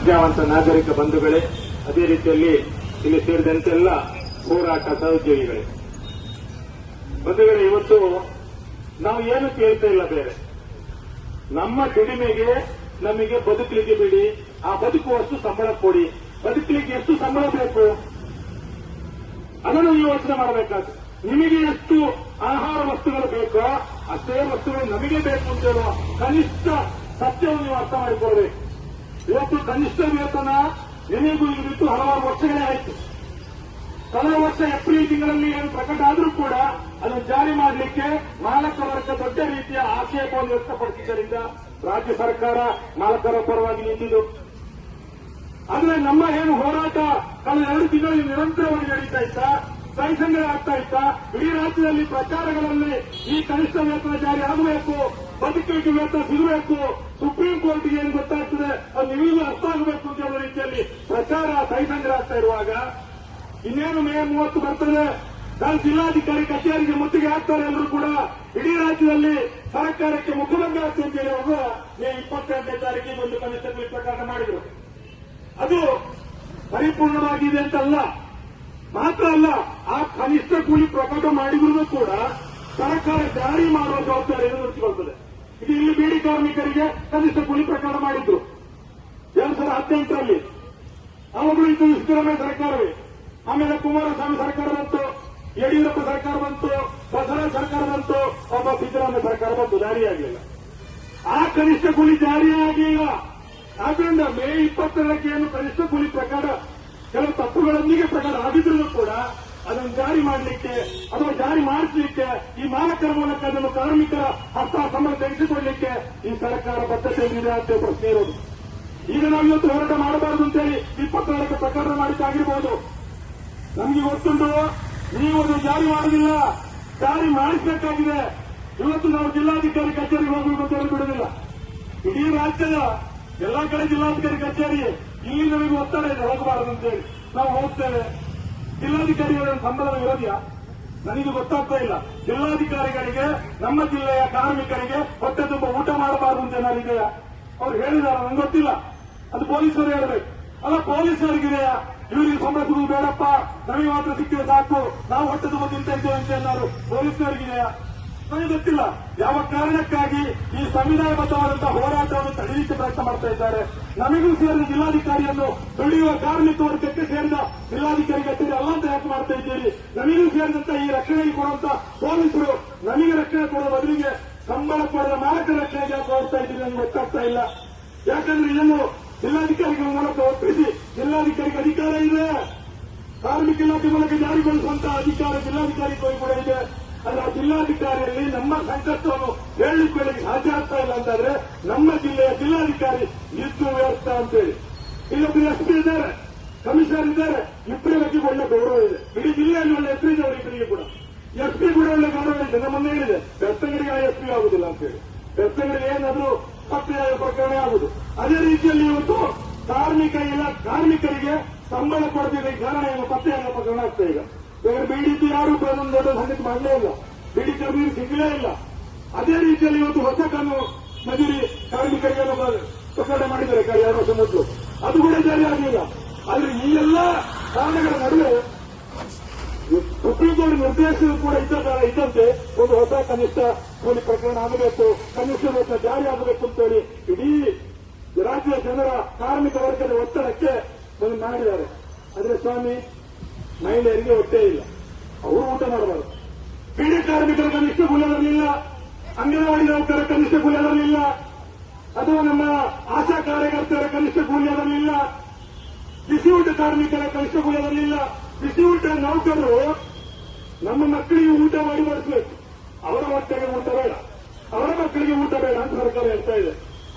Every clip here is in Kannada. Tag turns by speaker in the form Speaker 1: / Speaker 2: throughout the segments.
Speaker 1: ವಿದ್ಯಾವಂತ ನಾಗರಿಕ ಬಂಧುಗಳೇ, ಅದೇ ರೀತಿಯಲ್ಲಿ ಇಲ್ಲಿ ಸೇರಿದಂತೆಲ್ಲ ಹೋರಾಟ ಸಹೋದ್ಯೋಗಿಗಳೇ, ಬಂಧುಗಳೇ, ಇವತ್ತು ನಾವು ಏನು ಕೇಳ್ತಾ ಇಲ್ಲ ಬೇರೆ. ನಮ್ಮ ದುಡಿಮೆಗೆ ನಮಗೆ ಬದುಕಲಿಕ್ಕೆ ಬಿಡಿ, ಆ ಬದುಕುವಷ್ಟು ಸಂಬಳ ಕೊಡಿ. ಬದುಕಲಿಕ್ಕೆ ಎಷ್ಟು ಸಂಬಳ ಬೇಕು ಅದನ್ನು ಯೋಚನೆ ಮಾಡಬೇಕಾದ್ರೆ, ನಿಮಗೆ ಎಷ್ಟು ಆಹಾರ ವಸ್ತುಗಳು ಬೇಕೋ ಅಷ್ಟೇ ವಸ್ತುಗಳು ನಮಗೆ ಬೇಕು ಅಂತ ಹೇಳುವ ಕನಿಷ್ಠ ಸತ್ಯವನ್ನು ನೀವು ಅರ್ಥ ಮಾಡಿಕೊಳ್ಳಬೇಕು. ಇವತ್ತು ಕನಿಷ್ಠ ವೇತನ ನಿಮಗೂ ಬಿಟ್ಟು ಹಲವಾರು ವರ್ಷಗಳೇ ಆಯಿತು. ಕಳೆದ ವರ್ಷ ಏಪ್ರಿಲ್ ತಿಂಗಳಲ್ಲಿ ಏನು ಪ್ರಕಟ ಆದರೂ ಕೂಡ ಅದನ್ನು ಜಾರಿ ಮಾಡಲಿಕ್ಕೆ ಮಾಲಕ ವರ್ಗ ದೊಡ್ಡ ರೀತಿಯ ಆಕ್ಷೇಪವನ್ನು ವ್ಯಕ್ತಪಡಿಸಿದ್ದರಿಂದ ರಾಜ್ಯ ಸರ್ಕಾರ ಮಾಲಕರ ಪರವಾಗಿ ನಿಂತಿದ್ದು. ಆದರೆ ನಮ್ಮ ಏನು ಹೋರಾಟ ಕಳೆದ 2 ತಿಂಗಳಲ್ಲಿ ನಿರಂತರವಾಗಿ ನಡೀತಾ ಇತ್ತ, ಸಹಿ ಸಂಗ್ರಹ ಆಗ್ತಾ ಇತ್ತ. ಇಡೀ ರಾಜ್ಯದಲ್ಲಿ ಪ್ರಚಾರಗಳಲ್ಲಿ ಈ ಕನಿಷ್ಠ ವೇತನ ಜಾರಿ ಆಗಬೇಕು, ಬದುಕಲಿಕ್ಕೆ ವೇತನ ಸಿಗಬೇಕು, ಸುಪ್ರೀಂ ಕೋರ್ಟ್ಗೆ ಏನು ಗೊತ್ತಾಗ್ತದೆ ಅದು ನಿಮಗೂ ಅರ್ಥ ಆಗಬೇಕು ಅಂತ ಹೇಳುವ ರೀತಿಯಲ್ಲಿ ಪ್ರಚಾರ ಸಹಿ ಸಂಗ್ರಹ ಆಗ್ತಾ ಇರುವಾಗ ಇನ್ನೇನು ಮೇ 30 ಬರ್ತದೆ. ನಾನು ಜಿಲ್ಲಾಧಿಕಾರಿ ಕಚೇರಿಗೆ ಮುತ್ತಿಗೆ ಹಾಕ್ತಾರೆ ಎಲ್ಲರೂ ಕೂಡ. ಇಡೀ ರಾಜ್ಯದಲ್ಲಿ ಸರ್ಕಾರಕ್ಕೆ ಮುಖಭಂಗ ಆಗ್ತದೆ ಅಂತ ಹೇಳುವಾಗ ಮೇ 28ನೇ ತಾರೀಕಿಗೆ ಒಂದು ಕನಿಷ್ಠ ಕೂಲಿ ಪ್ರಕರಣ ಮಾಡಿದರು. ಅದು ಪರಿಪೂರ್ಣವಾಗಿದೆ ಅಂತಲ್ಲ, ಮಾತ್ರ ಅಲ್ಲ, ಆ ಕನಿಷ್ಠ ಕೂಲಿ ಪ್ರಕಟ ಮಾಡಿದ್ರು ಕೂಡ ಸರ್ಕಾರ ಜಾರಿ ಮಾಡುವ ಜವಾಬ್ದಾರಿಯನ್ನು ವಹಿಸಿಕೊಳ್ತದೆ. ಇದು ಇಲ್ಲಿ ಬೀಡಿ ಕಾರ್ಮಿಕರಿಗೆ ಕನಿಷ್ಠ ಕೂಲಿ ಪ್ರಕರಣ ಮಾಡಿದ್ರು 2018ರಲ್ಲಿ. ಅವಾಗಲೂ ಇದು ಸಿದ್ದರಾಮಯ್ಯ ಸರ್ಕಾರವೇ. ಆಮೇಲೆ ಕುಮಾರಸ್ವಾಮಿ ಸರ್ಕಾರ ಬಂತು, ಯಡಿಯೂರಪ್ಪ ಸರ್ಕಾರ ಬಂತು, ಬಸವರಾಜ ಸರ್ಕಾರ ಬಂತು, ಒಬ್ಬ ಸಿದ್ದರಾಮಯ್ಯ ಸರ್ಕಾರ ಬಂತು, ಜಾರಿಯಾಗಲಿಲ್ಲ. ಆ ಕನಿಷ್ಠ ಕೂಲಿ ಜಾರಿಯಾಗಲಿಲ್ಲ. ಆದ್ದರಿಂದ ಮೇ 22ಕ್ಕೆ ಏನು ಕನಿಷ್ಠ ಕೂಲಿ ಪ್ರಕಾರ ಕೆಲವು ತಪ್ಪುಗಳೊಂದಿಗೆ ಪ್ರಕಾರ ಆಗಿದ್ರು ಕೂಡ ಅದನ್ನು ಜಾರಿ ಮಾಡಲಿಕ್ಕೆ ಅಥವಾ ಜಾರಿ ಮಾಡಿಸಲಿಕ್ಕೆ ಈ ಮಾಲಕರ ಮೂಲಕ ಅದನ್ನು ಕಾರ್ಮಿಕರ ಹಸ್ತ ಸಂಬಳ ತೆಗೆಸಿಕೊಳ್ಳಲಿಕ್ಕೆ ಈ ಸರ್ಕಾರ ಬದ್ಧತೆ ಇದೆ ಅಂತ ಪ್ರಶ್ನೆ ಇರೋದು. ಈಗ ನಾವು ಇವತ್ತು ಹೋರಾಟ ಮಾಡಬಾರದು ಅಂತೇಳಿ 22ಕ್ಕೆ ಪ್ರಕರಣ ಮಾಡಿದ್ದಾಗಿರ್ಬೋದು. ನಮಗೆ ಗೊತ್ತುಂಟು, ನೀವು ಅದು ಜಾರಿ ಮಾಡುವುದಿಲ್ಲ, ಜಾರಿ ಮಾಡಿಸಬೇಕಾಗಿದೆ. ಇವತ್ತು ನಾವು ಜಿಲ್ಲಾಧಿಕಾರಿ ಕಚೇರಿಗೆ ಹೋಗಬೇಕು ಅಂತ ಹೇಳಿ ಬಿಡುವುದಿಲ್ಲ. ಇಡೀ ರಾಜ್ಯದ ಎಲ್ಲಾ ಕಡೆ ಜಿಲ್ಲಾಧಿಕಾರಿ ಕಚೇರಿ, ಇಲ್ಲಿ ನಮಗೆ ಒತ್ತಡ ಇದೆ ಹೋಗಬಾರದು ಅಂತೇಳಿ ನಾವು ಹೋಗ್ತೇವೆ. ಜಿಲ್ಲಾಧಿಕಾರಿಗಳ ಸಂಬಳ ಇರೋದ್ಯಾ ನನಗೆ ಗೊತ್ತಾಗ್ತಾ ಇಲ್ಲ. ಜಿಲ್ಲಾಧಿಕಾರಿಗಳಿಗೆ ನಮ್ಮ ಜಿಲ್ಲೆಯ ಕಾರ್ಮಿಕರಿಗೆ ಹೊಟ್ಟೆ ತುಂಬ ಊಟ ಮಾಡಬಾರದು ಅಂತ ಏನಾರಿದೆಯಾ? ಅವ್ರು ಹೇಳಿದಾರ ನಂಗೆ ಗೊತ್ತಿಲ್ಲ, ಅದು ಪೊಲೀಸರು ಹೇಳಬೇಕು. ಅಲ್ಲ, ಪೊಲೀಸರಿಗಿದೆಯಾ ಇವರಿಗೆ ಸಂಬಳ ಸಿಗುವುದು ಬೇಡಪ್ಪ, ನಮಗೆ ಮಾತ್ರ ಸಿಕ್ಕಿದ್ರೆ ಸಾಕು, ನಾವು ಹೊಟ್ಟೆ ತುಂಬ ತಿಂತ ಇದ್ದೇವೆ ಅಂತ ಏನಾದ್ರು ಪೊಲೀಸರಿಗಿದೆಯಾ? ನನಗೆ ಗೊತ್ತಿಲ್ಲ. ಯಾವ ಕಾರಣಕ್ಕಾಗಿ ಈ ಸಂವಿಧಾನಬದ್ಧವಾದಂತಹ ಹೋರಾಟವನ್ನು ತಡೆಯಲಿಕ್ಕೆ ಪ್ರಯತ್ನ ಮಾಡ್ತಾ ಇದ್ದಾರೆ. ನಮಗೂ ಸೇರಿದ ಜಿಲ್ಲಾಧಿಕಾರಿಯನ್ನು ದುಡಿಯುವ ಕಾರ್ಮಿಕ ವರ್ಗಕ್ಕೆ ಸೇರಿದ ಜಿಲ್ಲಾಧಿಕಾರಿ ಕಚೇರಿ ಅಲ್ಲ ಅಂತ ಯಾಕೆ ಮಾಡ್ತಾ ಇದ್ದೀರಿ? ನಮಗೂ ಸೇರಿದಂತ ಈ ರಕ್ಷಣೆಗೆ ಕೊಡುವಂತ ಪೊಲೀಸರು ನಮಗೆ ರಕ್ಷಣೆ ಕೊಡುವ ಬದಲಿಗೆ ಸಂಬಳ ಪಡೆದ ಮಾಲಕರ ರಕ್ಷಣೆಗೆ ಯಾಕೆ ಹೋಗ್ತಾ ಇದ್ದೀರಿ ನನಗೆ ಗೊತ್ತಾಗ್ತಾ ಇಲ್ಲ. ಯಾಕಂದ್ರೆ ಇದನ್ನು ಜಿಲ್ಲಾಧಿಕಾರಿಗಳ ಮೂಲಕ ಒಪ್ಪಿಸಿ, ಜಿಲ್ಲಾಧಿಕಾರಿಗೆ ಅಧಿಕಾರ ಇದೆ, ಕಾರ್ಮಿಕ ಇಲಾಖೆ ಮೂಲಕ ಜಾರಿಗೊಳಿಸುವಂತಹ ಅಧಿಕಾರ ಜಿಲ್ಲಾಧಿಕಾರಿ ಕೂಡ ಇದೆ. ಅಲ್ಲ, ಜಿಲ್ಲಾಧಿಕಾರಿಯಲ್ಲಿ ನಮ್ಮ ಸಂಕಷ್ಟವನ್ನು ಹೇಳಲಿಕ್ಕೆ ಸಾಧ್ಯ ಆಗ್ತಾ ಇಲ್ಲ ಅಂತಾದ್ರೆ ನಮ್ಮ ಜಿಲ್ಲೆಯ ಜಿಲ್ಲಾಧಿಕಾರಿ ಇದ್ದು ವ್ಯವಸ್ಥೆ ಅಂತೇಳಿ. ಇಲ್ಲೊಬ್ಬರು ಎಸ್ಪಿ ಇದ್ದಾರೆ, ಕಮಿಷನರ್ ಇದ್ದಾರೆ, ಇಬ್ಬರ ಬಗ್ಗೆ ಒಳ್ಳೆ ಗೌರವ ಇದೆ. ಇಡೀ ಜಿಲ್ಲೆಯಲ್ಲಿ ಒಳ್ಳೆ ಹೆಸರು ಇದೆ ಅವರಿಬ್ಬರಿಗೆ ಕೂಡ. ಎಸ್ಪಿ ಕೂಡ ಒಳ್ಳೆ ಗೌರವ ಇದೆ. ನಮ್ಮನ್ನ ಹೇಳಿದೆ ಬೆಸ್ತಂಗಡಿಗೆ ಎಸ್ಪಿ ಆಗುದಿಲ್ಲ ಅಂತೇಳಿ. ಬೆಸ್ತಂಗಡಿಗೆ ಏನಾದ್ರೂ ಪತ್ತೆ ಪ್ರಕರಣ ಆಗುದು. ಅದೇ ರೀತಿಯಲ್ಲಿ ಇವತ್ತು ಕಾರ್ಮಿಕರಿಗೆ ಸಂಬಳ ಕೊಡದಿಲ್ಲ ಕಾರಣ ಏನು ಪತ್ತೆ ಆಗೋ ಪ್ರಕರಣ ಆಗ್ತಾ ಈಗ. ಬಿಡಿದ್ದು ಯಾರು ಒಂದು ದೊಡ್ಡ ಸಂಗತಿ ಮಾಡಲೇ ಇಲ್ಲ, ಬಿಡಿ ಕರ್ಮೀರು ಸಿಗಲೇ ಇಲ್ಲ. ಅದೇ ರೀತಿಯಲ್ಲಿ ಇವತ್ತು ಹೊಸ ಕಾನೂನು ಮಜೂರಿ ಕಾರ್ಮಿಕರಿಗೆ ಪ್ರಕರಣ ಮಾಡಿದ್ದಾರೆ 2 ವರ್ಷ ಮೊದಲು, ಅದು ಕೂಡ ಜಾರಿ ಆಗಲಿಲ್ಲ. ಆದ್ರೆ ಈ ಎಲ್ಲ ಕಾರಣಗಳ ನಡುವೆ ಸುಪ್ರೀಂ ಕೋರ್ಟ್ ನಿರ್ದೇಶನ ಕೂಡ ಇದ್ದಂತೆ ಒಂದು ಹೊಸ ಕನಿಷ್ಠ ಕೂಲಿ ಪ್ರಕರಣ ಆಗಬೇಕು, ಕನಿಷ್ಠ ವೇತನ ಜಾರಿ ಆಗಬೇಕು ಅಂತೇಳಿ ಇಡೀ ರಾಜ್ಯದ ಜನರ ಕಾರ್ಮಿಕ ವರ್ಗದ ಒತ್ತಡಕ್ಕೆ ಒಂದು ಮಾಡಿದ್ದಾರೆ. ಆದ್ರೆ ಸ್ವಾಮಿ, ಮಹಿಳೆಯರಿಗೆ ಹೊಟ್ಟೆ ಇಲ್ಲ, ಅವರು ಊಟ ಮಾಡಬಾರದು. ಬೀಡಿ ಕಾರ್ಮಿಕರ ಕನಿಷ್ಠ ಕೂಲಿ ಅದರಲಿಲ್ಲ, ಅಂಗನವಾಡಿ ನೌಕರರ ಕನಿಷ್ಠ ಕೂಲಿ ಅದರಲಿಲ್ಲ, ಅಥವಾ ನಮ್ಮ ಆಶಾ ಕಾರ್ಯಕರ್ತರ ಕನಿಷ್ಠ ಕೂಲಿ ಅದರಲಿಲ್ಲ, ಬಿಸಿ ಊಟ ಕಾರ್ಮಿಕರ ಕನಿಷ್ಠ ಕೂಲಿ ಅದರಲಿಲ್ಲ. ಬಿಸಿ ಊಟ ನೌಕರರು ನಮ್ಮ ಮಕ್ಕಳಿಗೆ ಊಟ ಮಾಡಿ ಬಡಿಸಬೇಕು, ಅವರ ಹೊಟ್ಟೆಗೆ ಊಟ ಬೇಡ, ಅವರ ಮಕ್ಕಳಿಗೆ ಊಟ ಬೇಡ ಅಂತ ಸರ್ಕಾರ ಹೇಳ್ತಾ ಇದೆ.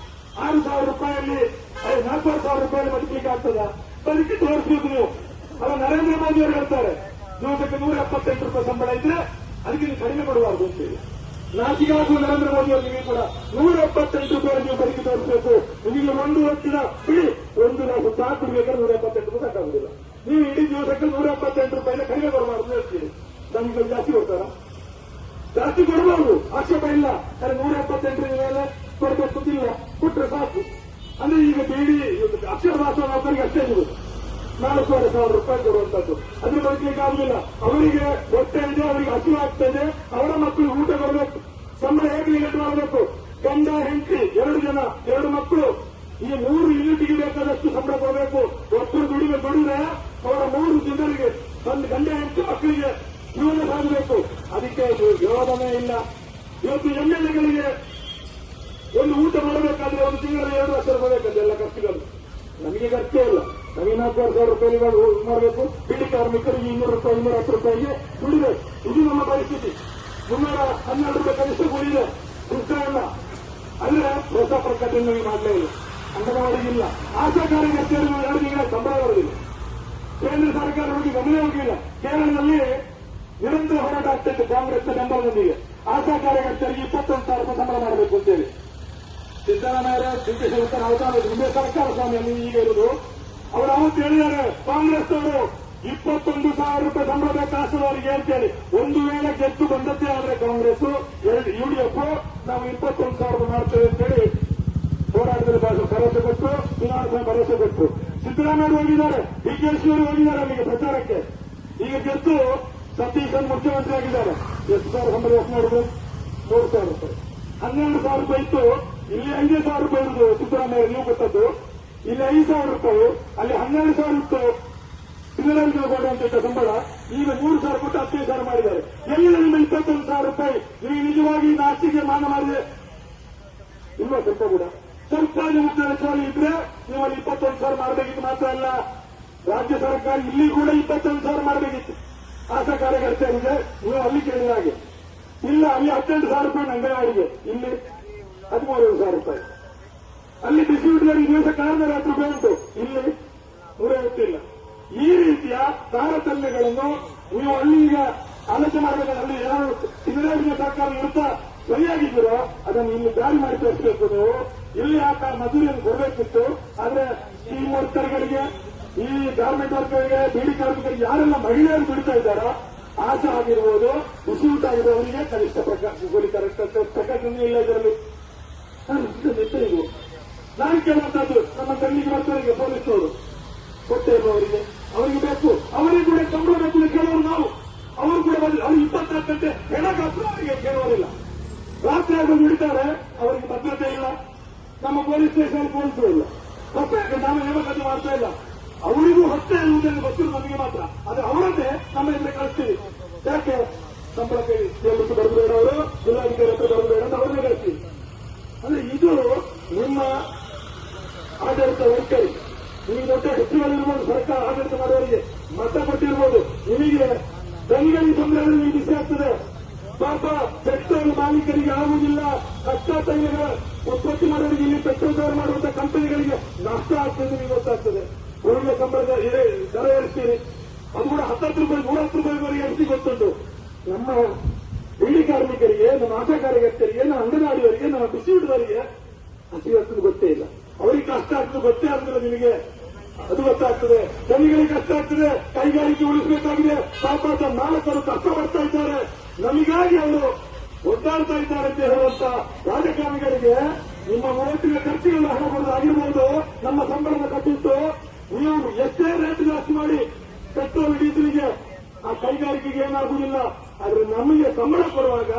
Speaker 1: 6,000 ರೂಪಾಯಲ್ಲಿ 4,000 ರೂಪಾಯಿ ಬದುಕಲಿಕ್ಕೆ ಆಗ್ತದ? ಬದುಕಿ ತೋರಿಸಬೇಕು ನೀವು. ಅಲ್ಲ, ನರೇಂದ್ರ ಮೋದಿ ಅವರು ಹೇಳ್ತಾರೆ ದಿವಸಕ್ಕೆ 178 ರೂಪಾಯಿ ಸಂಬಳ ಇದ್ರೆ ಅದಕ್ಕೆ ನೀವು ಕಡಿಮೆ ಕೊಡಬಾರದು ಅಂತೇಳಿ. ನಾಚಿಕಾಗುವ ನರೇಂದ್ರ ಮೋದಿ ಅವರಿಗೆ ಕೂಡ 178 ರೂಪಾಯಿ ನೀವು ಬದುಕಿ ತೋರಿಸಬೇಕು. ನಿಮಗೆ ಒಂದು ಹೊತ್ತಿನ ಬಿಡಿ, ಒಂದು ನಾವು ಚಹಾ ಕುಡಿಬೇಕಾದ್ರೆ 178 ರೂಪಾಯಿ ಸಾಕಾಗುದಿಲ್ಲ. ನೀವು ಇಡೀ ದಿವಸಕ್ಕೆ 178 ರೂಪಾಯಿನ ಕಡಿಮೆ ಕೊಡಬಾರದು ಹೇಳ್ತೀರಿ. ನಮಗೆ ಜಾಸ್ತಿ ಕೊಡ್ತಾರ? ಜಾಸ್ತಿ ಕೊಡಬಾರದು, ಆಕ್ಷೇಪ ಇಲ್ಲ. 178 ಮೇಲೆ ಕೊಡಬೇಕು ಇಲ್ಲ, ಕೊಟ್ಟರೆ ಸಾಕು. ಅಂದ್ರೆ ಈಗ ಬೇಡಿ ಅಕ್ಷರ ದಾಸೋಹ ನೌಕರಿಗೆ ಅಷ್ಟೇ ಇರುವುದು 4,500 ರೂಪಾಯಿ ಕೊಡುವಂತದ್ದು. ಅದ್ರ ಬಗ್ಗೆ ಆಗುದಿಲ್ಲ. ಅವರಿಗೆ ಹೊಟ್ಟೆ ಇದೆ, ಅವರಿಗೆ ಹಸಿವು ಆಗ್ತಾ ಇದೆ, ಅವರ ಮಕ್ಕಳು ಊಟ ಕೊಡಬೇಕು, ಸಂಬಳ ಹೇಗೆ ನಿಗದಿ ಮಾಡಬೇಕು. ಗಂಡ ಹೆಂಡತಿ 2 ಜನ 2 ಮಕ್ಕಳು, ಈ 3 ಯೂನಿಟ್ಗೆ ಬೇಕಾದಷ್ಟು ಸಂಬಳ ಕೊಡಬೇಕು. ಒಬ್ಬರು ದುಡಿದ್ರೆ ಅವರ 3 ಜನರಿಗೆ ಒಂದು ಗಂಡ ಹೆಂಡತಿ ಮಕ್ಕಳಿಗೆ ಜೀವನ ಸಾಗಬೇಕು. ಅದಕ್ಕೆ ವಿರೋಧನೇ ಇಲ್ಲ. ಇವತ್ತು MLAಗಳಿಗೆ ಒಂದು ಊಟ ಮಾಡಬೇಕಾದ್ರೆ ಒಂದು ತಿಂಗಳಲ್ಲಿ 2 ಲಕ್ಷ ರೂಪಾಯಿ ಎಲ್ಲ ಖರ್ಚುಗಳು. ನಮಗೆ ಖರ್ಚೇ ಇಲ್ಲ. ನಮಗೆ 4,000 ರೂಪಾಯಿ ಮಾಡಬೇಕು. ಬಿಡಿ ಕಾರ್ಮಿಕರಿಗೆ 200 ರೂಪಾಯಿ 210 ರೂಪಾಯಿಗೆ ದುಡಿಬೇಕು. ಇದು ನಮ್ಮ ಪರಿಸ್ಥಿತಿ. 312 ರೂಪಾಯಿ ಕನಿಷ್ಠ ಕೂಲಿದೆ, ಇಲ್ಲ ಅಂದ್ರೆ ಹೊಸ ಪ್ರಕಟಣೆ ನಮಗೆ ಮಾಡಲೇ ಇಲ್ಲ. ಅಂಗನವಾಡಿಗಿಲ್ಲ, ಆಶಾ ಕಾರ್ಯಕರ್ತರಿಗೆ 2 ತಿಂಗಳ ಸಂಬಳ ಬರುವುದಿಲ್ಲ. ಕೇಂದ್ರ ಸರ್ಕಾರ ಹೋಗಿ ಗಮನ ಹೋಗಿಲ್ಲ. ಕೇರಳದಲ್ಲಿ ನಿರಂತರ ಹೋರಾಟ ಆಗ್ತಿತ್ತು ಕಾಂಗ್ರೆಸ್ನ ಬೆಂಬಲದೊಂದಿಗೆ. ಆಶಾ ಕಾರ್ಯಕರ್ತರಿಗೆ 21,000 ರೂಪಾಯಿ ಸಂಬಳ ಮಾಡಬೇಕು ಅಂತೇಳಿ ಸಿದ್ದರಾಮಯ್ಯ ಡಿಕೆ ಅವತಾರ ನಿಮಗೆ ಸರ್ಕಾರ ಸ್ವಾಮಿಯಲ್ಲಿ ಈಗ ಇರುವುದು. ಅವರು ಅವತ್ತು ಹೇಳಿದ್ದಾರೆ, ಕಾಂಗ್ರೆಸ್ ಅವರು 21,000 ರೂಪಾಯಿ ಸಂಬಳ ಬೇಕಾಸದವರಿಗೆ ಅಂತೇಳಿ. ಒಂದು ವೇಳೆ ಗೆದ್ದು ಬಂದದ್ದೇ ಆದ್ರೆ ಕಾಂಗ್ರೆಸ್ UDF ನಾವು 21,000 ರೂಪಾಯಿ ಮಾಡ್ತೇವೆ ಅಂತೇಳಿ ಹೋರಾಟದಲ್ಲಿ ಭರವಸೆ ಕೊಟ್ಟು ಚುನಾವಣೆ ಭರವಸೆ ಕೊಟ್ಟು ಸಿದ್ದರಾಮಯ್ಯ ಹೋಗಿದ್ದಾರೆ, DK ಹೋಗಿದ್ದಾರೆ ಅಲ್ಲಿಗೆ ಪ್ರಚಾರಕ್ಕೆ. ಈಗ ಗೆದ್ದು ಸತೀಶನ್ ಮುಖ್ಯಮಂತ್ರಿ ಆಗಿದ್ದಾರೆ. ಎಷ್ಟು ಸಾವಿರ ಸಂಬಳ ಎಷ್ಟು ಮಾಡಿದ್ರು? 3,000 ರೂಪಾಯಿ. 12,000 ರೂಪಾಯಿ ಇತ್ತು. ಇಲ್ಲಿ 5,000 ರೂಪಾಯಿ ಇರುವುದು ಸಿದ್ದರಾಮಯ್ಯ, ನೀವು ಗೊತ್ತದ್ದು. ಇಲ್ಲಿ 5,000 ರೂಪಾಯಿ, ಅಲ್ಲಿ 12,000 ಇತ್ತು ತಿಂಗಳಲ್ಲಿ ಕೊಡುವಂತ ಸಂಬಳ. ಈಗ 3,000 ಕೊಟ್ಟು 15,000 ಮಾಡಿದ್ದಾರೆ. ಎಲ್ಲಿದೆ ನಿಮ್ಮ 21,000 ರೂಪಾಯಿ? ನೀವು ನಿಜವಾಗಿ ನಾಚಿಕೆ ಮಾನ ಮಾಡಿದೆ ಇಲ್ವಾ? ಸ್ವಲ್ಪ ಕೂಡ ಸ್ವಲ್ಪ ಮುಖ್ಯಮಂತ್ರಿ ಇದ್ರೆ ನೀವು ಅಲ್ಲಿ 21,000 ಮಾಡಬೇಕಿತ್ತು. ಮಾತ್ರ ಅಲ್ಲ, ರಾಜ್ಯ ಸರ್ಕಾರ ಇಲ್ಲಿ ಕೂಡ 21,000 ಮಾಡಬೇಕಿತ್ತು ಆಶಾ ಕಾರ್ಯಕರ್ತರಿಗೆ. ನೀವು ಅಲ್ಲಿ ಕೇಳಿದ ಹಾಗೆ ಇಲ್ಲ, ಅಲ್ಲಿ 18,000 ರೂಪಾಯಿ ಅಂಗನವಾಡಿಗೆ, ಇಲ್ಲಿ 13,000 ರೂಪಾಯಿ. ಅಲ್ಲಿ ಡಿಸ್ಟ್ರಿಬ್ಯೂಟರ್ಗೆ ದಿವಸ 4,000 ರೂಪಾಯಿ ಉಂಟು, ಇಲ್ಲಿ 150 ಇಲ್ಲ. ಈ ರೀತಿಯ ತಾರತಮ್ಯಗಳನ್ನು ನೀವು ಅಲ್ಲಿ ಈಗ ಆಲೋಚನೆ ಮಾಡಬೇಕಾದ್ರೆ ಅಲ್ಲಿ ಏನಾದ್ರು ಸಿದ್ದರಾಮಯ್ಯ ಸರ್ಕಾರ ಇರುತ್ತಾ ಸರಿಯಾಗಿದ್ದೀರೋ ಅದನ್ನು ಇಲ್ಲಿ ಜಾರಿ ಮಾಡಿ ತೋರಿಸಬೇಕು. ನೀವು ಇಲ್ಲಿ ಆ ಮಜೂರಿಯನ್ನು ಕೊಡಬೇಕಿತ್ತು. ಆದ್ರೆ ಸ್ಕೀಮ್ ವರ್ಕರ್ಗಳಿಗೆ, ಈ ಗಾರ್ಮೆಂಟ್ ವರ್ಕರ್ಗೆ, ಬೀಡಿ ಕಾರ್ಮಿಕರಿಗೆ ಯಾರೆಲ್ಲ ಮಹಿಳೆಯರು ದುಡಿತಾ ಇದ್ದಾರೋ ಆಶಾ ಆಗಿರ್ಬೋದು, ಡಿಸ್ಟ್ರಿಬ್ಯೂಟ್ ಆಗಿರೋರಿಗೆ ಕನಿಷ್ಠ ಪ್ರಕಟಣೆ ಇಲ್ಲ ಇದರಲ್ಲಿ. ಇದು ನಾನು ಕೇಳುವಂತದ್ದು ನಮ್ಮ ಕಣ್ಣಿಗೆ ಬರ್ತವರಿಗೆ ಪೊಲೀಸ್ನವರು ಕೊಟ್ಟೇ ಇರುವವರಿಗೆ ಅವರಿಗೆ ಬೇಕು, ಅವರಿಗೆ ಕೂಡ ಸಂಬಳ ಬೇಕು ಕೇಳೋರು ನಾವು. ಅವರು ಕೂಡ ಅವ್ರು 24 ಗಂಟೆ ಹೆಣಗಾದ್ರು ಅವರಿಗೆ ಕೇಳೋರಿಲ್ಲ. ರಾತ್ರಿ ಆಗ ದುಡಿತಾರೆ, ಅವರಿಗೆ ಭದ್ರತೆ ಇಲ್ಲ. ನಮ್ಮ ಪೊಲೀಸ್ ಸ್ಟೇಷನ್ ಪೊಲೀಸರು ಇಲ್ಲ. ಹೊಸ ನಾವು ನೇಮಕಾತಿ ಮಾಡ್ತಾ ಇಲ್ಲ. ಅವರಿಗೂ ಹೊಟ್ಟೆ ಇರುವುದನ್ನು ಗೊತ್ತಿರು ನಮಗೆ ಮಾತ್ರ. ಆದ್ರೆ ಅವರನ್ನೇ ನಮ್ಮ ಎದುರು ಕಳಿಸ್ತೀವಿ. ಯಾಕೆ? ಸಂಬಳ ಕೇಳಿ ಬರಬೇಡ, ಅವರು ಜಿಲ್ಲಾಧಿಕಾರಿ ಹತ್ರ ಬರಬೇಡ ಅಂತ ಅವ್ರನ್ನೇ ಕಳಿಸ್ತೀವಿ. ಅಂದ್ರೆ ಇದು ನಿಮ್ಮ ಆಡಳಿತ ವೈಖರಿ. ನಿಮಗೆ ದೊಡ್ಡ ಹೆಚ್ಚುಗಳಿರ್ಬೋದು, ಸರ್ಕಾರ ಆಡಳಿತ ಮಾಡುವವರಿಗೆ ಮತ ಕೊಟ್ಟಿರ್ಬೋದು. ನಿಮಗೆ ದನಿಗಳಿಗೆ ತೊಂದರೆ ನಿಮಗೆ ಬಿಸಿ ಆಗ್ತದೆ. ಪಾಪ ಪೆಟ್ರೋಲ್ ಮಾಲೀಕರಿಗೆ ಆಗುವುದಿಲ್ಲ. ಕಚ್ಚಾ ತೈಲಗಳ ಉತ್ಪತ್ತಿ ಮಾಡೋರಿಗೆ, ಇಲ್ಲಿ ಪೆಟ್ರೋಲ್ ತಯಾರು ಮಾಡುವಂತಹ ಕಂಪನಿಗಳಿಗೆ ನಷ್ಟ ಆಗ್ತದೆ. ನಿಮಗೆ ಗೊತ್ತಾಗ್ತದೆ. ಅವರಿಗೆ ಸಂಬಳದ ದರ ಏರಿಸ್ತೀರಿ, ಅದು ಕೂಡ 10 ರೂಪಾಯಿ 30 ರೂಪಾಯಿವರೆಗೆ ಏರಿಸಿ ಗೊತ್ತುಂಟು. ನಮ್ಮ ಬೀಡಿ ಕಾರ್ಮಿಕರಿಗೆ, ನಮ್ಮ ಆಶಾ ಕಾರ್ಯಕರ್ತರಿಗೆ, ನಮ್ಮ ಅಂಗನವಾಡಿಯವರಿಗೆ, ನಮ್ಮ ಡಿಸ್ಟ್ರಿಬ್ಯೂಟರ್ವರಿಗೆ ಹಸಿವತ್ತು ಗೊತ್ತೇ ಇಲ್ಲ. ಅವರಿಗೆ ಕಷ್ಟ ಆಗ್ತದೆ ಗೊತ್ತೇ ಆಗ್ತದೆ ನಿಮಗೆ, ಅದು ಗೊತ್ತಾಗ್ತದೆ. ಜನಗಳಿಗೆ ಕಷ್ಟ ಆಗ್ತದೆ. ಕೈಗಾರಿಕೆ ಉಳಿಸಬೇಕಾಗಿದೆ. ಪಾಪ ಮಾಲಕರು ಕಷ್ಟಪಡ್ತಾ ಇದ್ದಾರೆ. ನಮಗಾಗಿ ಅವರು ಒದ್ದಾಡ್ತಾ ಇದ್ದಾರೆ ಅಂತ ಹೇಳುವಂತ ರಾಜಕಾರಣಿಗಳಿಗೆ ನಿಮ್ಮ 30 ಖರ್ಚುಗಳ ಹಣ ಕೊಡೋದಾಗಿರ್ಬೋದು, ನಮ್ಮ ಸಂಬಳದ ಕಟ್ಟಿತ್ತು. ನೀವು ಎಷ್ಟೇ ರೇಟ್ ಜಾಸ್ತಿ ಮಾಡಿ ಪೆಟ್ರೋಲ್ ಡೀಸೆಲ್ಗೆ ಆ ಕೈಗಾರಿಕೆಗೆ ಏನಾಗುವುದಿಲ್ಲ. ಆದ್ರೆ ನಮಗೆ ಸಂಬಳ ಕೊಡುವಾಗ